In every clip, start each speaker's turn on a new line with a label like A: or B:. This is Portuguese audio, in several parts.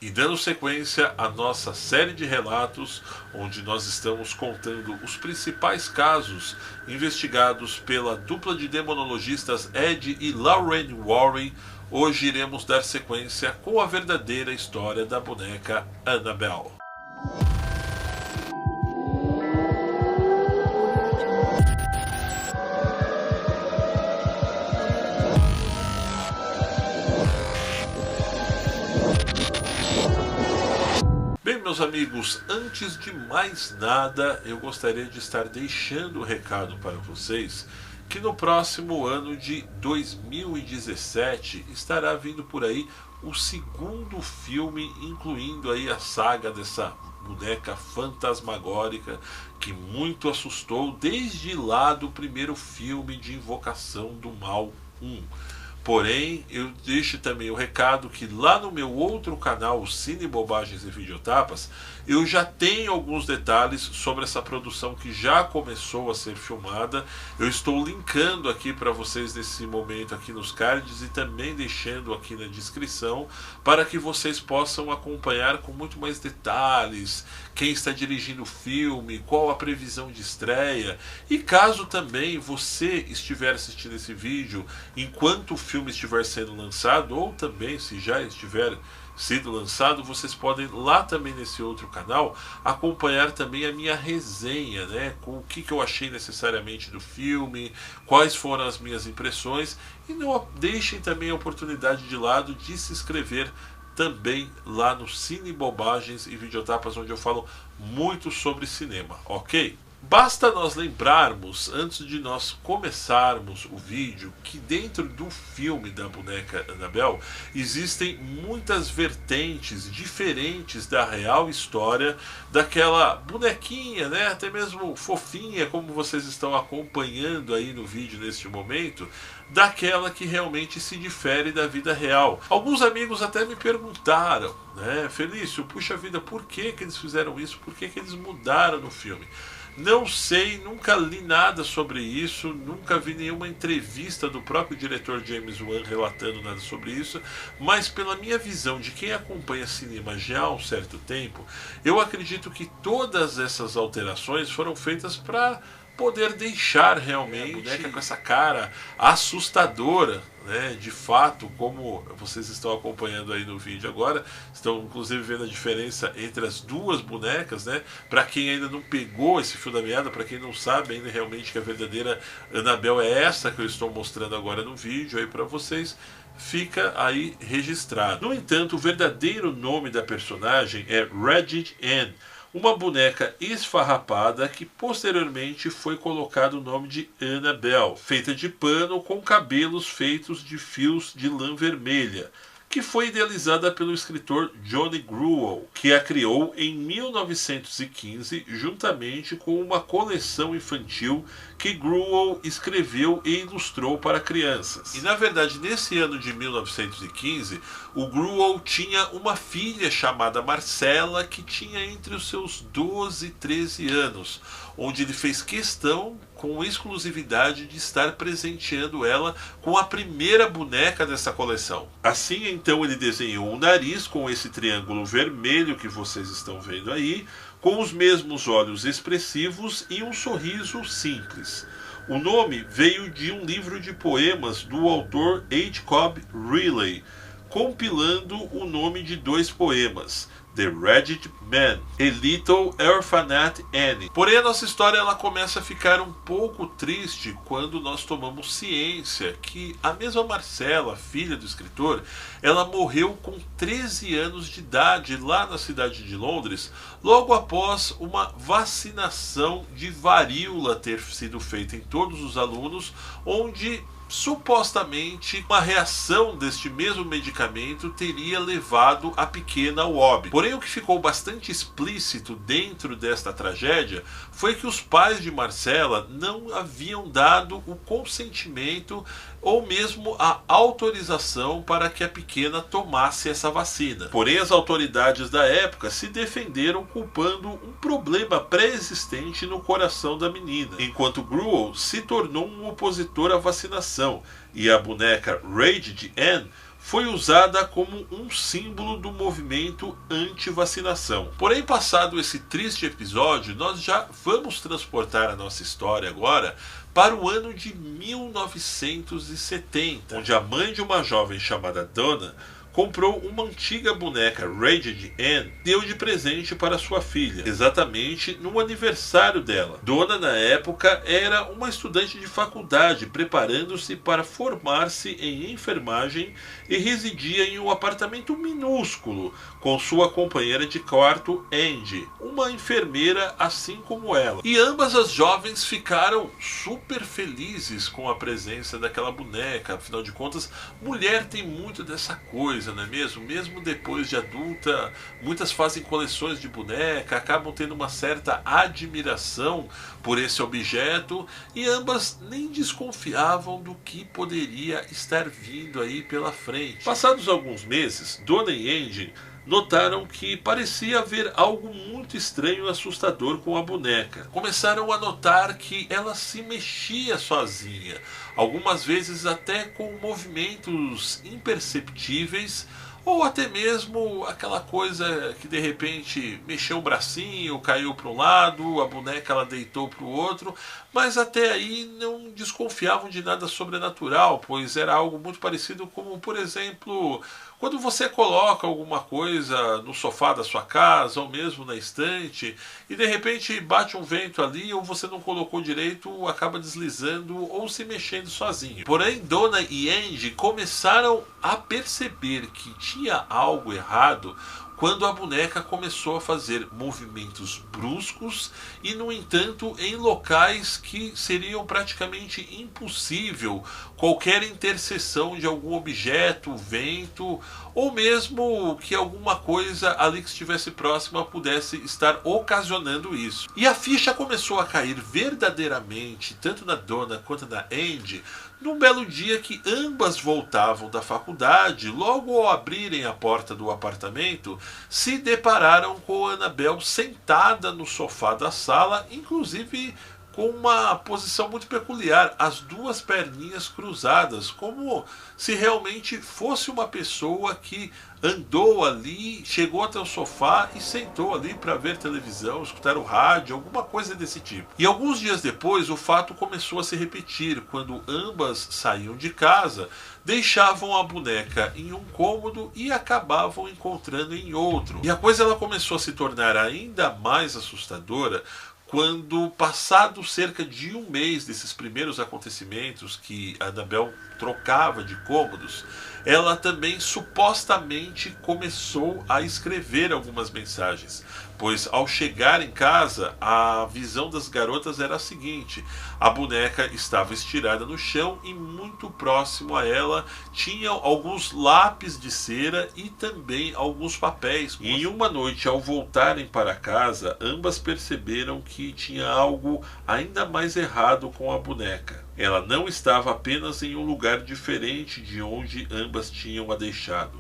A: E dando sequência à nossa série de relatos, onde nós estamos contando os principais casos investigados pela dupla de demonologistas Ed e Lorraine Warren, hoje iremos dar sequência com a verdadeira história da boneca Annabelle. Bem, meus amigos, antes de mais nada, eu gostaria de estar deixando o recado para vocês que no próximo ano de 2017 estará vindo por aí o segundo filme, incluindo aí a saga dessa boneca fantasmagórica que muito assustou desde lá do primeiro filme de Invocação do Mal 1. Porém, eu deixo também o recado que lá no meu outro canal, o Cine Bobagens e Videotapas, eu já tenho alguns detalhes sobre essa produção que já começou a ser filmada. Eu estou linkando aqui para vocês nesse momento aqui nos cards e também deixando aqui na descrição para que vocês possam acompanhar com muito mais detalhes quem está dirigindo o filme, qual a previsão de estreia. E caso também você estiver assistindo esse vídeo enquanto o filme estiver sendo lançado, ou também se já estiver sido lançado, vocês podem lá também nesse outro canal acompanhar também a minha resenha, né, com o que eu achei necessariamente do filme, quais foram as minhas impressões, e não deixem também a oportunidade de lado de se inscrever também lá no Cine Bobagens e Videotapas, onde eu falo muito sobre cinema, ok? Basta nós lembrarmos, antes de nós começarmos o vídeo, que dentro do filme da boneca Annabelle existem muitas vertentes diferentes da real história daquela bonequinha, né? Até mesmo fofinha, como vocês estão acompanhando aí no vídeo neste momento, daquela que realmente se difere da vida real. Alguns amigos até me perguntaram, né, Felício, puxa vida, por que eles fizeram isso? Por que eles mudaram no filme? Não sei, nunca li nada sobre isso, nunca vi nenhuma entrevista do próprio diretor James Wan relatando nada sobre isso, mas pela minha visão de quem acompanha cinema já há um certo tempo, eu acredito que todas essas alterações foram feitas para poder deixar realmente a boneca com essa cara assustadora, né? De fato, como vocês estão acompanhando aí no vídeo agora, estão inclusive vendo a diferença entre as duas bonecas, né? Para quem ainda não pegou esse fio da meada, para quem não sabe ainda realmente que a verdadeira Annabelle é essa que eu estou mostrando agora no vídeo aí para vocês, fica aí registrado. No entanto, o verdadeiro nome da personagem é Reggie Ann, uma boneca esfarrapada que posteriormente foi colocado o nome de Annabelle, feita de pano com cabelos feitos de fios de lã vermelha, que foi idealizada pelo escritor Johnny Gruelle, que a criou em 1915 juntamente com uma coleção infantil que Gruelle escreveu e ilustrou para crianças. E na verdade, nesse ano de 1915, o Gruelle tinha uma filha chamada Marcella, que tinha entre os seus 12 e 13 anos, onde ele fez questão com exclusividade de estar presenteando ela com a primeira boneca dessa coleção. Assim, então, ele desenhou um nariz com esse triângulo vermelho que vocês estão vendo aí, com os mesmos olhos expressivos e um sorriso simples. O nome veio de um livro de poemas do autor H. Cobb Riley, compilando o nome de dois poemas, The Wretched Man e Little Orphaned Annie. Porém, a nossa história ela começa a ficar um pouco triste quando nós tomamos ciência que a mesma Marcella, filha do escritor, ela morreu com 13 anos de idade lá na cidade de Londres, logo após uma vacinação de varíola ter sido feita em todos os alunos, onde supostamente uma reação deste mesmo medicamento teria levado a pequena ao óbito. Porém, o que ficou bastante explícito dentro desta tragédia foi que os pais de Marcella não haviam dado o consentimento ou mesmo a autorização para que a pequena tomasse essa vacina. Porém, as autoridades da época se defenderam culpando um problema pré-existente no coração da menina, enquanto Gruelle se tornou um opositor à vacinação e a boneca Reggie Ann foi usada como um símbolo do movimento anti-vacinação. Porém, passado esse triste episódio, nós já vamos transportar a nossa história agora para o ano de 1970, onde a mãe de uma jovem chamada Donna comprou uma antiga boneca Ragged Ann, deu de presente para sua filha, exatamente no aniversário dela. Donna, na época, era uma estudante de faculdade, preparando-se para formar-se em enfermagem e residia em um apartamento minúsculo com sua companheira de quarto, Angie, uma enfermeira assim como ela. E ambas as jovens ficaram super felizes com a presença daquela boneca. Afinal de contas, mulher tem muito dessa coisa, não é mesmo? Mesmo depois de adulta, muitas fazem coleções de boneca, acabam tendo uma certa admiração por esse objeto, e ambas nem desconfiavam do que poderia estar vindo aí pela frente. Passados alguns meses, Donna e Angie notaram que parecia haver algo muito estranho e assustador com a boneca. Começaram a notar que ela se mexia sozinha, algumas vezes até com movimentos imperceptíveis, ou até mesmo aquela coisa que de repente mexeu o bracinho, caiu para um lado, a boneca ela deitou para o outro, mas até aí não desconfiavam de nada sobrenatural, pois era algo muito parecido como, por exemplo, quando você coloca alguma coisa no sofá da sua casa ou mesmo na estante e de repente bate um vento ali, ou você não colocou direito, acaba deslizando ou se mexendo sozinho. Porém, Donna e Angie começaram a perceber que tinha algo errado quando a boneca começou a fazer movimentos bruscos e, no entanto, em locais que seriam praticamente impossível qualquer interseção de algum objeto, vento, ou mesmo que alguma coisa ali que estivesse próxima pudesse estar ocasionando isso. E a ficha começou a cair verdadeiramente, tanto na Donna quanto na Angie, num belo dia que ambas voltavam da faculdade. Logo ao abrirem a porta do apartamento, se depararam com Annabelle sentada no sofá da sala, inclusive com uma posição muito peculiar, as duas perninhas cruzadas, como se realmente fosse uma pessoa que andou ali, chegou até o sofá e sentou ali para ver televisão, escutar o rádio, alguma coisa desse tipo. E alguns dias depois o fato começou a se repetir, quando ambas saíam de casa, deixavam a boneca em um cômodo e acabavam encontrando em outro. E a coisa ela começou a se tornar ainda mais assustadora quando, passado cerca de um mês desses primeiros acontecimentos, que a Annabelle trocava de cômodos, ela também supostamente começou a escrever algumas mensagens, pois ao chegar em casa, a visão das garotas era a seguinte: a boneca estava estirada no chão e muito próximo a ela tinha alguns lápis de cera e também alguns papéis. E em uma noite, ao voltarem para casa, ambas perceberam que tinha algo ainda mais errado com a boneca. Ela não estava apenas em um lugar diferente de onde ambas tinham a deixado,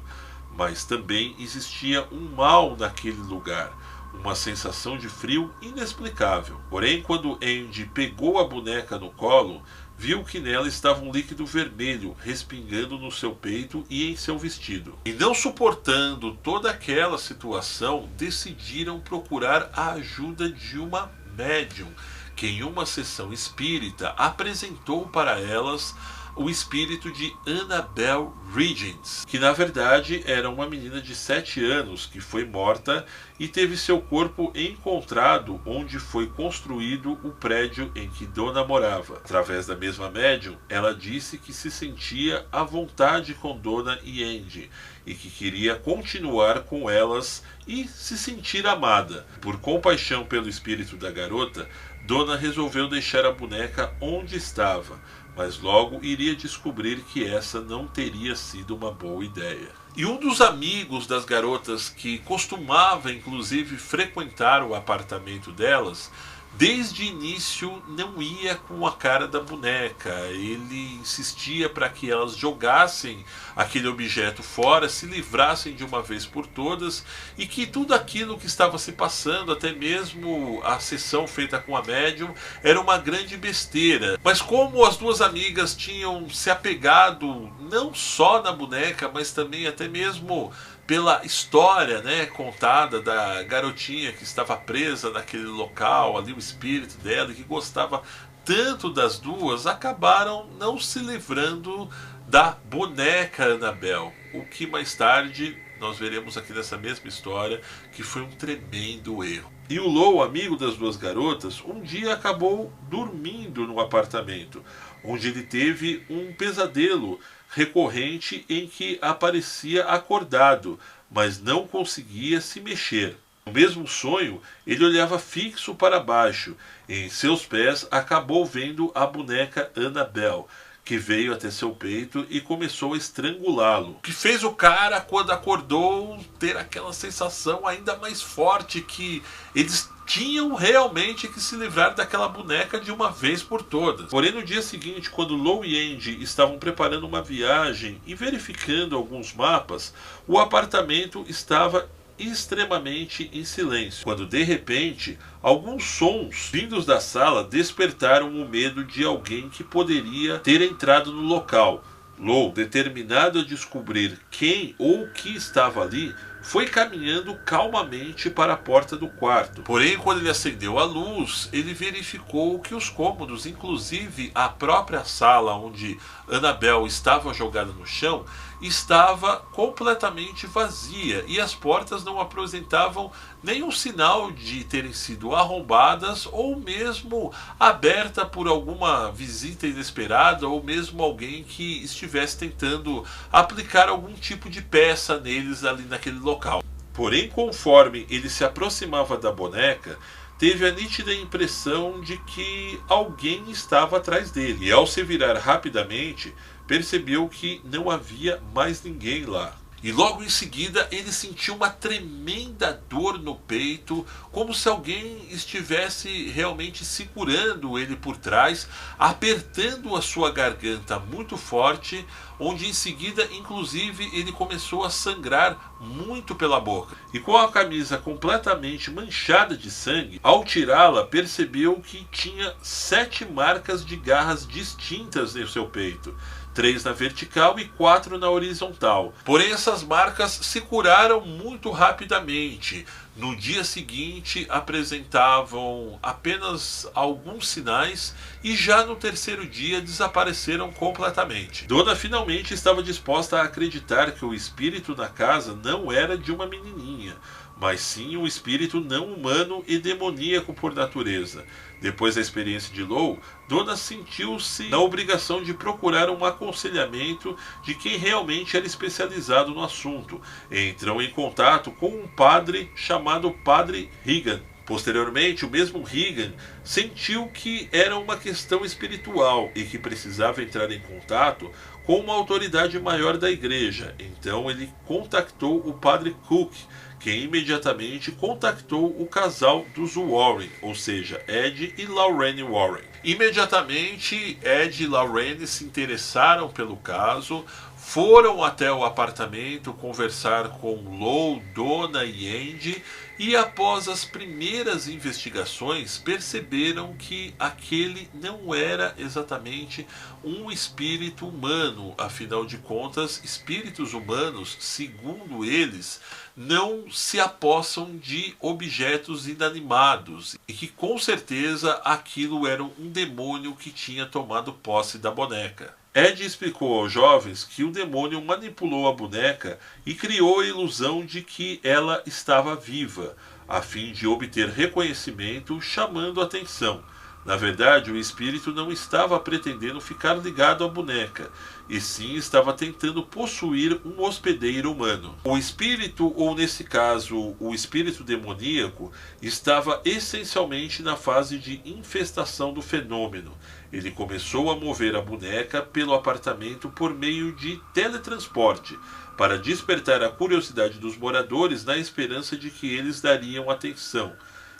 A: mas também existia um mal naquele lugar, uma sensação de frio inexplicável. Porém, quando Angie pegou a boneca no colo, viu que nela estava um líquido vermelho respingando no seu peito e em seu vestido. E, não suportando toda aquela situação, decidiram procurar a ajuda de uma médium, que em uma sessão espírita apresentou para elas o espírito de Annabelle Riggins, que na verdade era uma menina de 7 anos que foi morta e teve seu corpo encontrado onde foi construído o prédio em que Donna morava. Através da mesma médium, ela disse que se sentia à vontade com Donna e Angie e que queria continuar com elas e se sentir amada. Por compaixão pelo espírito da garota, Donna resolveu deixar a boneca onde estava, mas logo iria descobrir que essa não teria sido uma boa ideia. E um dos amigos das garotas, que costumava inclusive frequentar o apartamento delas, desde o início não ia com a cara da boneca. Ele insistia para que elas jogassem aquele objeto fora, se livrassem de uma vez por todas, e que tudo aquilo que estava se passando, até mesmo a sessão feita com a médium, era uma grande besteira. Mas como as duas amigas tinham se apegado não só na boneca, mas também até mesmo pela história, né, contada da garotinha que estava presa naquele local, ali o espírito dela, e que gostava tanto das duas, acabaram não se livrando da boneca Annabelle, o que mais tarde nós veremos aqui nessa mesma história que foi um tremendo erro. E o Lou, amigo das duas garotas, um dia acabou dormindo no apartamento, onde ele teve um pesadelo recorrente em que aparecia acordado, mas não conseguia se mexer. No mesmo sonho, ele olhava fixo para baixo e em seus pés acabou vendo a boneca Annabelle, que veio até seu peito e começou a estrangulá-lo. O que fez o cara, quando acordou, ter aquela sensação ainda mais forte que eles tinham realmente que se livrar daquela boneca de uma vez por todas. Porém, no dia seguinte, quando Lou e Andy estavam preparando uma viagem e verificando alguns mapas, o apartamento estava extremamente em silêncio, quando de repente alguns sons vindos da sala despertaram o medo de alguém que poderia ter entrado no local. Lou, determinado a descobrir quem ou o que estava ali, foi caminhando calmamente para a porta do quarto. Porém, quando ele acendeu a luz, ele verificou que os cômodos, inclusive a própria sala onde Annabelle estava jogada no chão, estava completamente vazia e as portas não apresentavam nenhum sinal de terem sido arrombadas ou mesmo aberta por alguma visita inesperada ou mesmo alguém que estivesse tentando aplicar algum tipo de peça neles ali naquele local. Porém, conforme ele se aproximava da boneca, teve a nítida impressão de que alguém estava atrás dele. E ao se virar rapidamente, percebeu que não havia mais ninguém lá. E logo em seguida ele sentiu uma tremenda dor no peito, como se alguém estivesse realmente segurando ele por trás, apertando a sua garganta muito forte, onde em seguida, inclusive, ele começou a sangrar muito pela boca. E com a camisa completamente manchada de sangue, ao tirá-la, percebeu que tinha 7 marcas de garras distintas no seu peito. 3 na vertical e 4 na horizontal. Porém, essas marcas se curaram muito rapidamente. No dia seguinte, apresentavam apenas alguns sinais e já no terceiro dia desapareceram completamente. Dona finalmente estava disposta a acreditar que o espírito na casa não era de uma menininha, mas sim um espírito não humano e demoníaco por natureza. Depois da experiência de Lou, Dona sentiu-se na obrigação de procurar um aconselhamento de quem realmente era especializado no assunto, e entrou em contato com um padre chamado Padre Regan. Posteriormente, o mesmo Regan sentiu que era uma questão espiritual e que precisava entrar em contato com uma autoridade maior da igreja. Então ele contactou o Padre Cook, que imediatamente contactou o casal dos Warren, ou seja, Ed e Lorraine Warren. Imediatamente, Ed e Lorraine se interessaram pelo caso, foram até o apartamento conversar com Lou, Dona e Andy, e após as primeiras investigações perceberam que aquele não era exatamente um espírito humano. Afinal de contas, espíritos humanos, segundo eles, não se apossam de objetos inanimados e que com certeza aquilo era um demônio que tinha tomado posse da boneca. Ed explicou aos jovens que o demônio manipulou a boneca e criou a ilusão de que ela estava viva, a fim de obter reconhecimento, chamando a atenção. Na verdade, o espírito não estava pretendendo ficar ligado à boneca, e sim estava tentando possuir um hospedeiro humano. O espírito, ou nesse caso, o espírito demoníaco, estava essencialmente na fase de infestação do fenômeno. Ele começou a mover a boneca pelo apartamento por meio de teletransporte, para despertar a curiosidade dos moradores na esperança de que eles dariam atenção.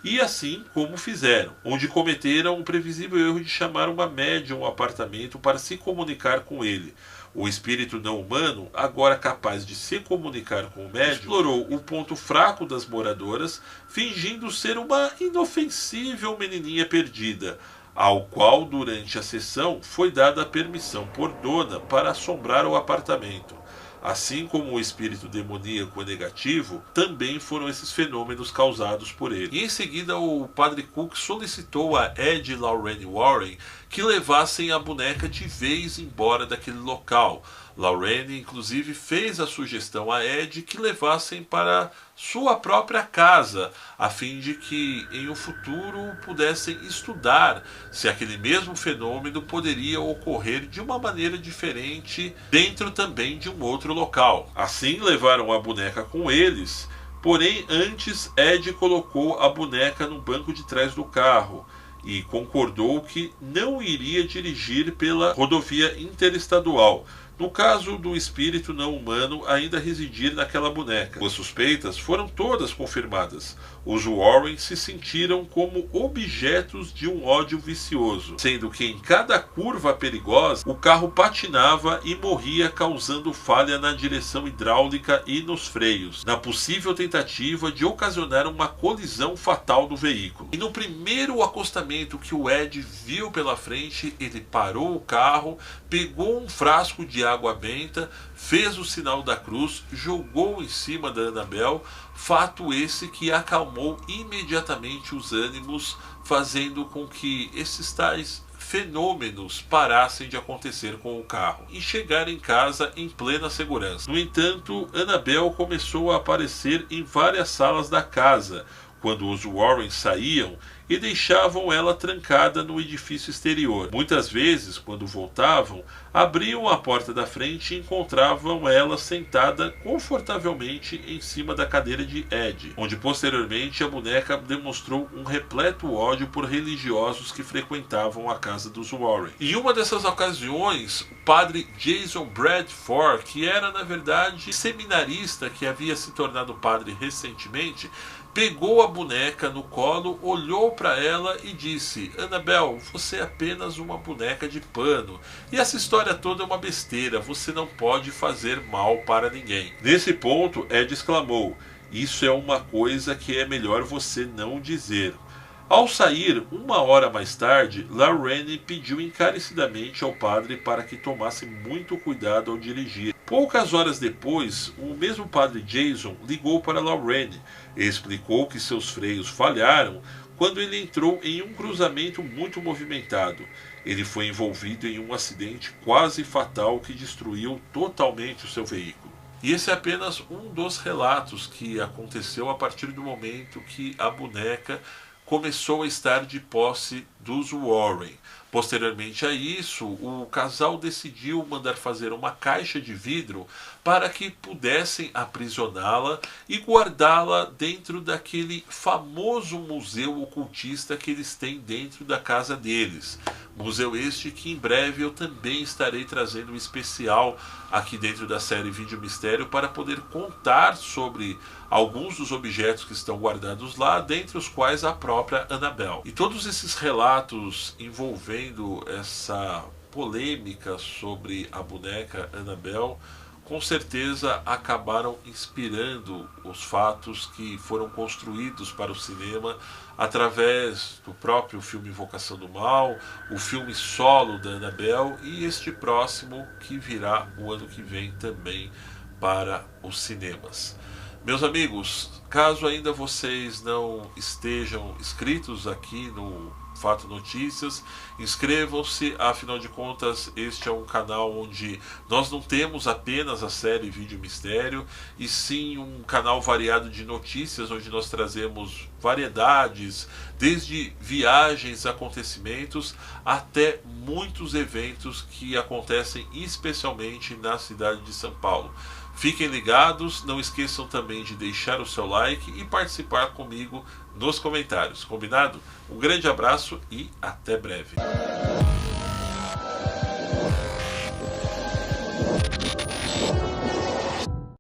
A: E assim como fizeram, onde cometeram o previsível erro de chamar uma médium ao apartamento para se comunicar com ele. O espírito não humano, agora capaz de se comunicar com o médium, explorou o ponto fraco das moradoras, fingindo ser uma inofensível menininha perdida, ao qual durante a sessão foi dada a permissão por dona para assombrar o apartamento. Assim como o espírito demoníaco negativo, também foram esses fenômenos causados por ele. E em seguida o padre Cook solicitou a Ed e Lorraine Warren que levassem a boneca de vez embora daquele local. Lorraine inclusive fez a sugestão a Ed que levassem para sua própria casa, a fim de que em um futuro pudessem estudar se aquele mesmo fenômeno poderia ocorrer de uma maneira diferente dentro também de um outro local. Assim levaram a boneca com eles, porém antes Ed colocou a boneca no banco de trás do carro e concordou que não iria dirigir pela rodovia interestadual, no caso do espírito não humano ainda residir naquela boneca. As suspeitas foram todas confirmadas. Os Warren se sentiram como objetos de um ódio vicioso, sendo que em cada curva perigosa o carro patinava e morria, causando falha na direção hidráulica e nos freios, na possível tentativa de ocasionar uma colisão fatal do veículo. E no primeiro acostamento que o Ed viu pela frente, ele parou o carro, pegou um frasco de água benta, fez o sinal da cruz, jogou em cima da Annabelle, fato esse que acalmou imediatamente os ânimos, fazendo com que esses tais fenômenos parassem de acontecer com o carro e chegar em casa em plena segurança. No entanto, Annabelle começou a aparecer em várias salas da casa, quando os Warren saíam e deixavam ela trancada no edifício exterior. Muitas vezes, quando voltavam, abriam a porta da frente e encontravam ela sentada confortavelmente em cima da cadeira de Ed, onde posteriormente a boneca demonstrou um repleto ódio por religiosos que frequentavam a casa dos Warren. Em uma dessas ocasiões, o padre Jason Bradford, que era na verdade seminarista que havia se tornado padre recentemente, pegou a boneca no colo, olhou para ela e disse: Annabelle, você é apenas uma boneca de pano. E essa história toda é uma besteira, você não pode fazer mal para ninguém. Nesse ponto, Ed exclamou: isso é uma coisa que é melhor você não dizer. Ao sair, uma hora mais tarde, Lorraine pediu encarecidamente ao padre para que tomasse muito cuidado ao dirigir. Poucas horas depois, o mesmo padre Jason ligou para Lorraine e explicou que seus freios falharam quando ele entrou em um cruzamento muito movimentado. Ele foi envolvido em um acidente quase fatal que destruiu totalmente o seu veículo. E esse é apenas um dos relatos que aconteceu a partir do momento que a boneca começou a estar de posse dos Warren. Posteriormente a isso, o casal decidiu mandar fazer uma caixa de vidro para que pudessem aprisioná-la e guardá-la dentro daquele famoso museu ocultista que eles têm dentro da casa deles. Museu este que em breve eu também estarei trazendo um especial aqui dentro da série Vídeo Mistério para poder contar sobre alguns dos objetos que estão guardados lá, dentre os quais a própria Annabelle. E todos esses relatos envolvendo essa polêmica sobre a boneca Annabelle com certeza acabaram inspirando os fatos que foram construídos para o cinema através do próprio filme Invocação do Mal, o filme solo da Annabelle e este próximo que virá o ano que vem também para os cinemas. Meus amigos, caso ainda vocês não estejam inscritos aqui no Fato Notícias, inscrevam-se, afinal de contas este é um canal onde nós não temos apenas a série Vídeo Mistério, e sim um canal variado de notícias, onde nós trazemos variedades, desde viagens, acontecimentos, até muitos eventos que acontecem especialmente na cidade de São Paulo. Fiquem ligados, não esqueçam também de deixar o seu like e participar comigo nos comentários, combinado? Um grande abraço e até breve.